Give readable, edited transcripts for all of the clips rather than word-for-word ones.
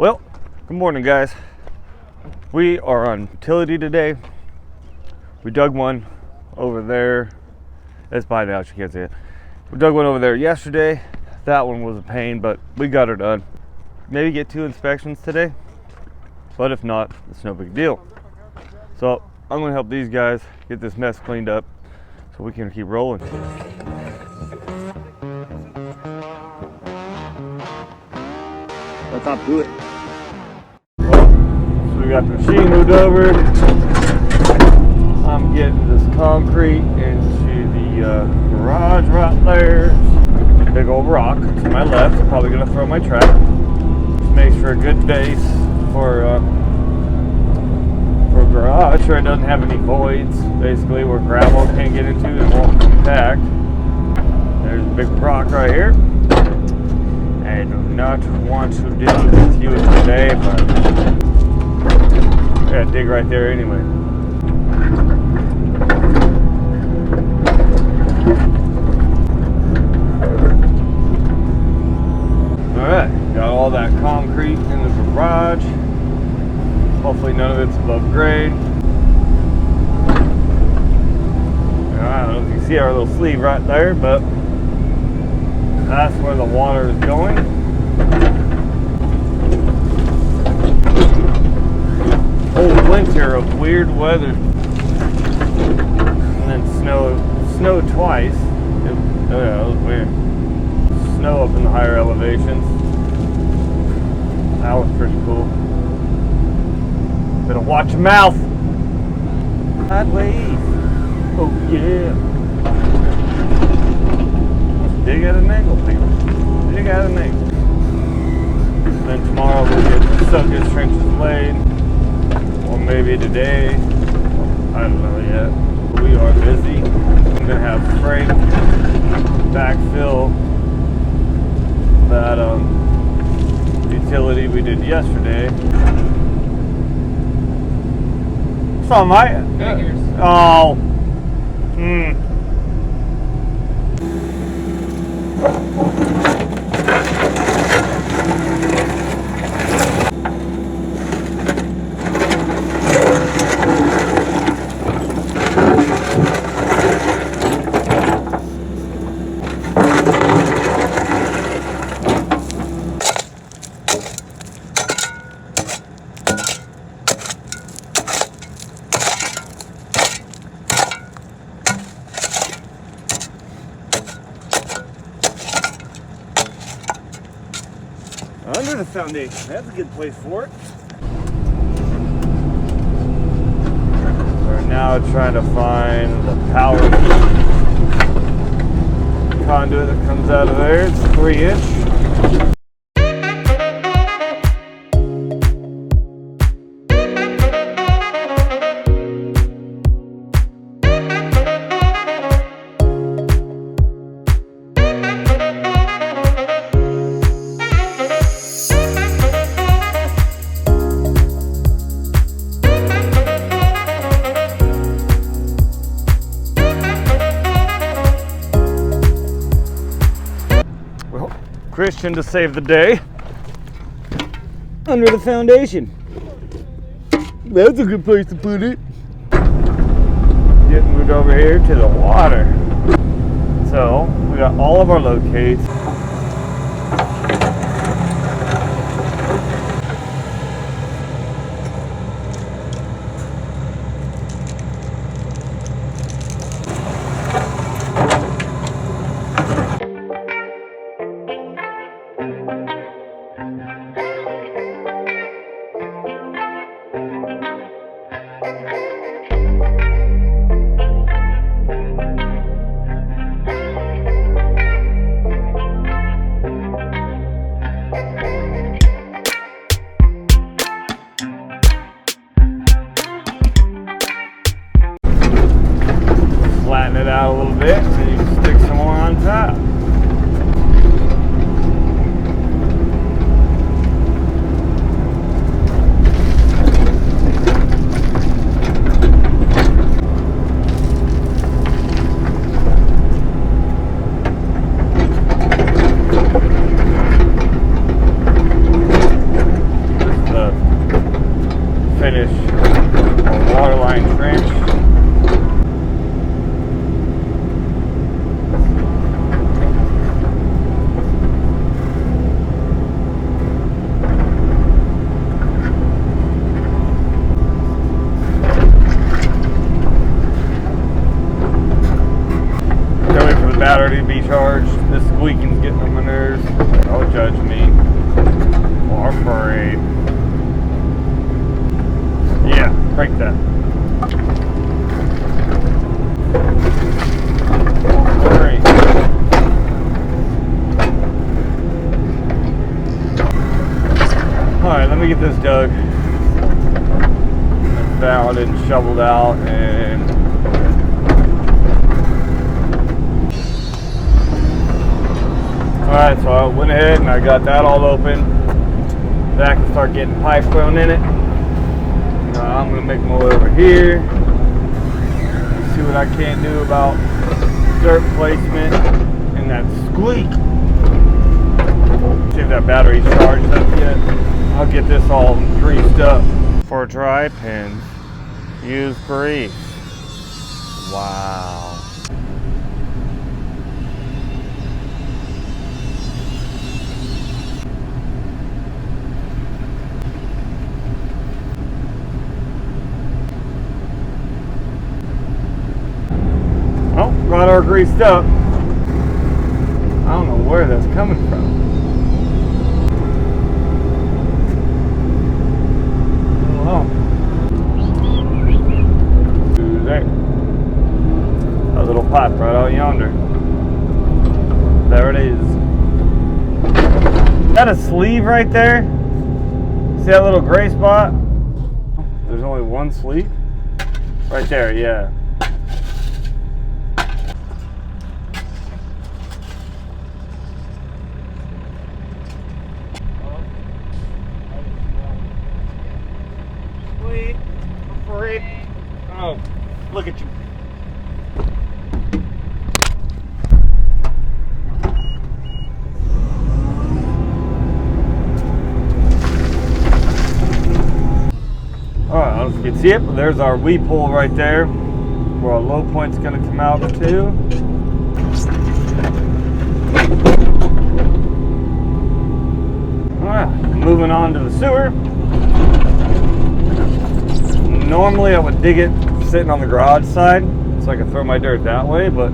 Well, good morning, guys. We are on utility today. We dug one over there. It's by now, you can't see it. We dug one over there yesterday. That one was a pain, but we got her done. Maybe get 2 inspections today, but if not, it's no big deal. So I'm gonna help these guys get this mess cleaned up so we can keep rolling. Let's not do it. Well, so we got the machine moved over. I'm getting this concrete into the garage right there. Big old rock to my left. I'm probably gonna throw my trap. Just makes for a good base for a garage, so it doesn't have any voids. Basically, where gravel can't get into, it won't compact. There's a big rock right here. I do not want to deal with you today, but I gotta dig right there anyway. Alright, got all that concrete in the garage. Hopefully none of it's above grade. I don't know if you see our little sleeve right there, but that's where the water is going. Whole winter of weird weather. And then snowed twice. Oh yeah, that was weird. Snow up in the higher elevations. That was pretty cool. Better watch your mouth. Sideways. Oh yeah. Dig at an angle, people. Dig at an angle. Then tomorrow we'll get suckers trenches laid. Or maybe today. I don't know yet. We are busy. I'm gonna have Frank backfill that utility we did yesterday. So my oh. Under the foundation, that's a good place for it. We're now trying to find the power conduit that comes out of there. It's 3-inch. Christian to save the day. Under the foundation. That's a good place to put it. Getting moved over here to the water. So we got all of our locates. Flatten it out a little bit, and then you can stick some more on top. afraid. Yeah, crank that. Great. Alright, let me get this dug. Found and shoveled out, and alright, so I went ahead and I got that all open. Then I can start getting pipe thrown in it. I'm going to make my way over here, see what I can do about dirt placement and that squeak. See if that battery's charged up yet. I'll get this all greased up. For dry pins, use grease. Wow. Oh, got our greased up. I don't know where that's coming from. Oh. There. A little pipe right out yonder. There it is. Is that a sleeve right there? See that little gray spot? There's only one sleeve? Right there, yeah. Sweet. Afraid. Oh, look at you. Alright, I don't know if you can see it, but there's our weep hole right there, where our low point's going to come out to. Alright, moving on to the sewer. Normally I would dig it sitting on the garage side so I could throw my dirt that way, but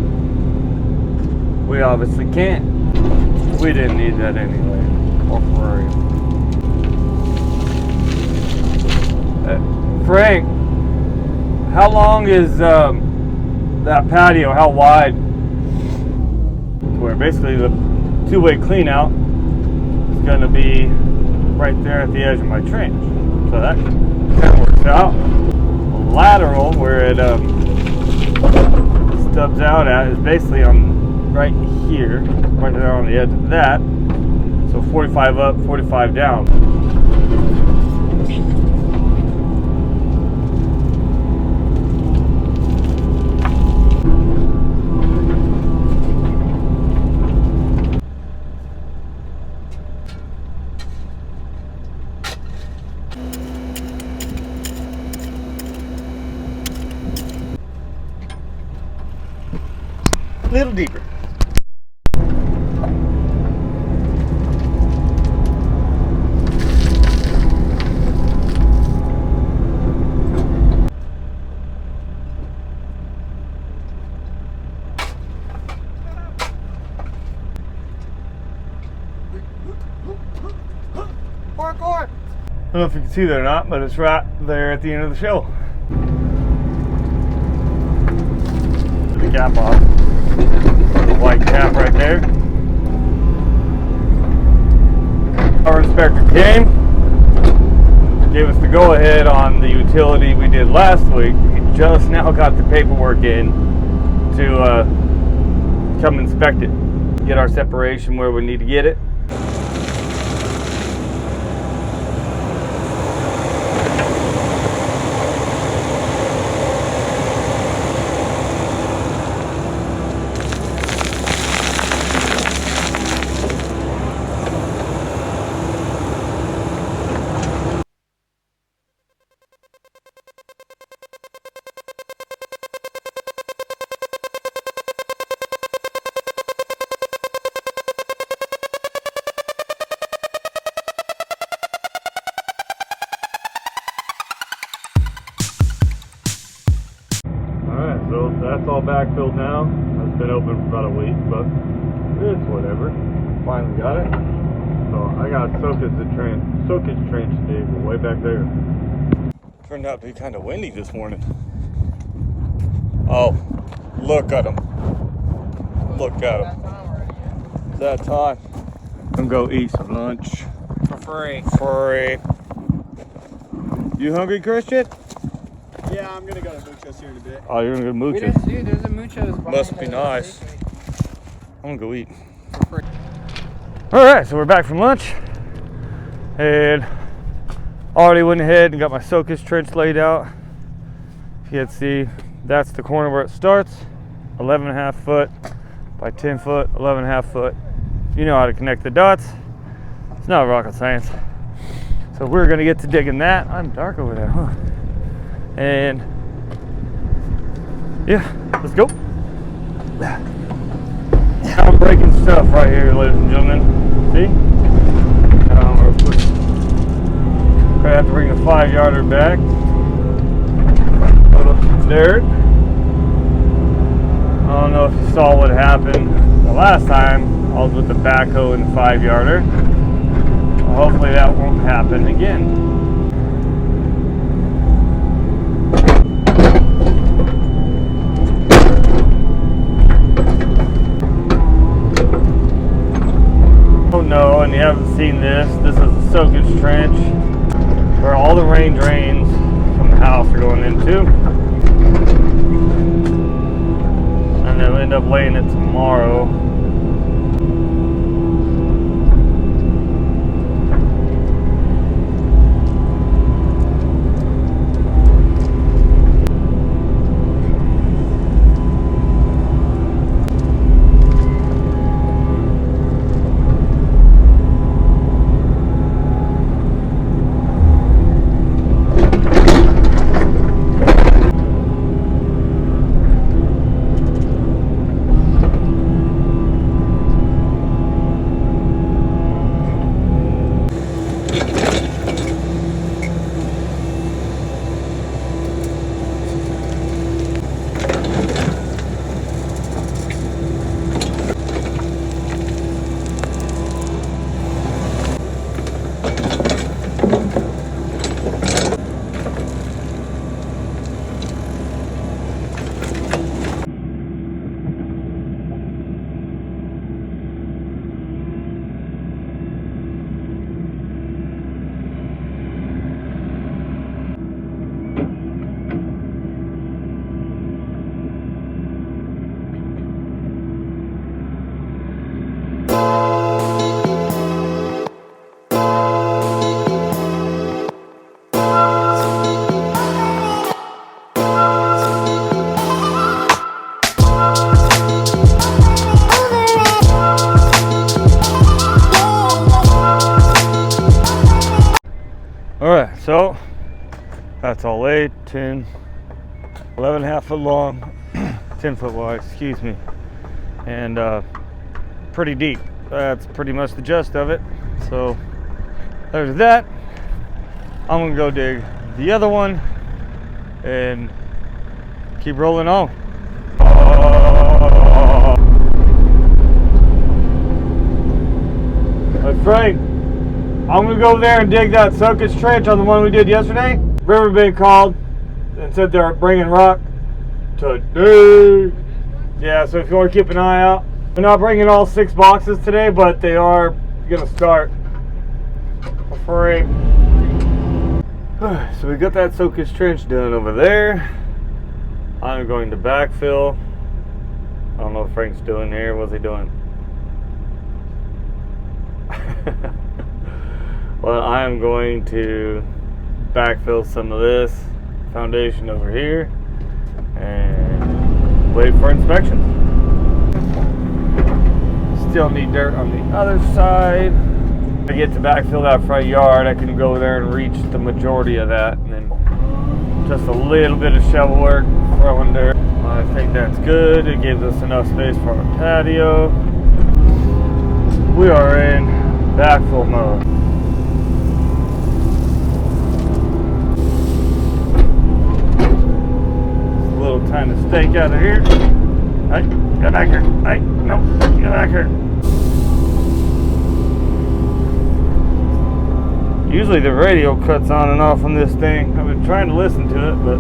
we obviously can't. We didn't need that anyway. Frank, how long is that patio? How wide? Where basically the two-way clean out is going to be right there at the edge of my trench. So that kind of works out. Lateral where it stubs out at is basically on right here, right there on the edge of that. So 45 up, 45 down. A little deeper. Parkour! I don't know if you can see that or not, but it's right there at the end of the show. The cap off. The white cap right there. Our inspector came, gave us the go-ahead on the utility we did last week. He just now got the paperwork in to come inspect it, get our separation where we need to get it. So that's all backfilled now. It's been open for about a week, but it's whatever. Finally got it. So I got soakage trench dig way back there. Turned out to be kind of windy this morning. Oh, look at them. Look at them. It's that time. I'm gonna go eat some lunch. For free. Free. You hungry, Christian? Yeah, I'm gonna go to Mucho's here in a bit. Oh, you're gonna go to We Mucho's? didn't see, there's a Mucho's. Must be nice. I'm gonna go eat. For free. Alright, so we're back from lunch. And already went ahead and got my soakage trench laid out. If you can see, that's the corner where it starts. 11.5 foot by 10 foot, 11.5 foot. You know how to connect the dots. It's not rocket science. So we're gonna get to digging that. I'm dark over there, huh? And yeah, let's go. I'm breaking stuff right here, ladies and gentlemen. See? We're gonna have to bring the 5-yarder back. A little dirt. I don't know if you saw what happened the last time I was with the backhoe and the 5-yarder. Hopefully that won't happen again. Oh no, and you haven't seen this. This is a soakage trench where all the rain drains from the house are going into. And they'll end up laying it tomorrow. Alright, so that's all laid. 11.5 foot long, 10 foot wide, excuse me, and pretty deep. That's pretty much the gist of it. So there's that. I'm gonna go dig the other one and keep rolling on. Hey Frank, I'm gonna go there and dig that soakage trench on the one we did yesterday. Riverbend called and said they're bringing rock today. Yeah, so if you want to keep an eye out. They're not bringing all 6 boxes today, but they are gonna start for free. So we got that soakage trench done over there. I'm going to backfill. I don't know what Frank's doing here. What's he doing? Well, I am going to backfill some of this foundation over here and wait for inspection. Still need dirt on the other side. If I get to backfill that front yard, I can go there and reach the majority of that, and then just a little bit of shovel work, throwing dirt. I think that's good. It gives us enough space for our patio. We are in backfill mode. A little tiny stake out of here. Hey, get back here. Hey, no, get back here. Usually the radio cuts on and off on this thing. I've been trying to listen to it, but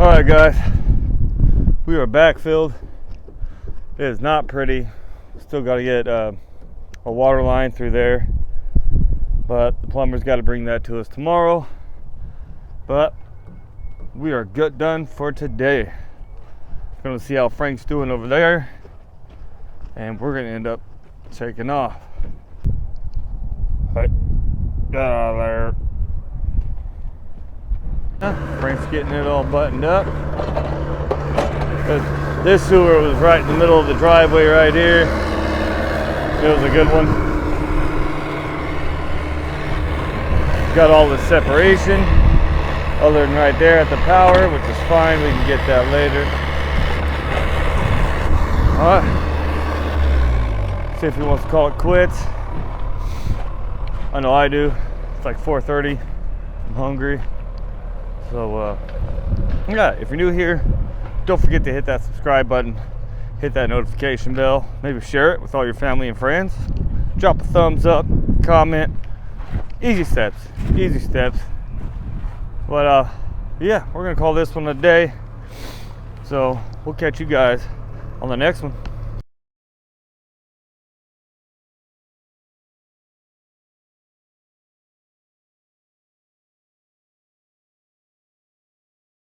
alright guys, we are backfilled. It is not pretty. Still got to get a water line through there, but the plumber's got to bring that to us tomorrow. But we are good done for today. Gonna see how Frank's doing over there, and we're gonna end up taking off. Right, get out of there. Frank's getting it all buttoned up. This sewer was right in the middle of the driveway right here. It was a good one. Got all the separation other than right there at the power, which is fine. We can get that later. Alright. See if he wants to call it quits. I know I do. It's like 4:30. I'm hungry. So, yeah, if you're new here, don't forget to hit that subscribe button, hit that notification bell, maybe share it with all your family and friends, drop a thumbs up, comment, easy steps, easy steps. But, yeah, we're going to call this one a day, so we'll catch you guys on the next one.